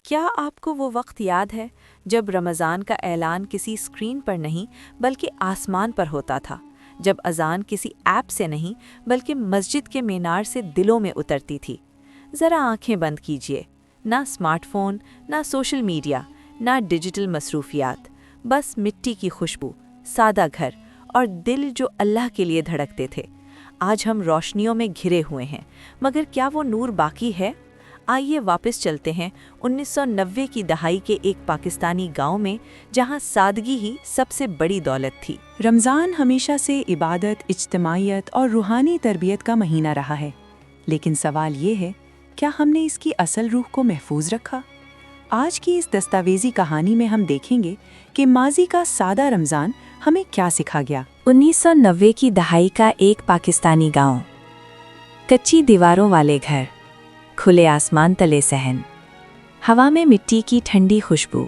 کیا آپ کو وہ وقت یاد ہے جب رمضان کا اعلان کسی اسکرین پر نہیں بلکہ آسمان پر ہوتا تھا، جب اذان کسی ایپ سے نہیں بلکہ مسجد کے مینار سے دلوں میں اترتی تھی؟ ذرا آنکھیں بند کیجیے، نہ اسمارٹ فون، نہ سوشل میڈیا، نہ ڈیجیٹل مصروفیات، بس مٹی کی خوشبو، سادہ گھر اور دل جو اللہ کے لیے دھڑکتے تھے۔ آج ہم روشنیوں میں گھرے ہوئے ہیں، مگر کیا وہ نور باقی ہے؟ آئیے واپس چلتے ہیں 1990 کی دہائی کے ایک پاکستانی گاؤں میں، جہاں سادگی ہی سب سے بڑی دولت تھی۔ رمضان ہمیشہ سے عبادت، اجتماعیت اور روحانی تربیت کا مہینہ رہا ہے، لیکن سوال یہ ہے، کیا ہم نے اس کی اصل روح کو محفوظ رکھا؟ آج کی اس دستاویزی کہانی میں ہم دیکھیں گے کہ ماضی کا سادہ رمضان ہمیں کیا سکھا گیا۔ 1990 کی دہائی کا ایک پاکستانی گاؤں، کچی دیواروں والے گھر، کھلے آسمان تلے صحن، ہوا میں مٹی کی ٹھنڈی خوشبو،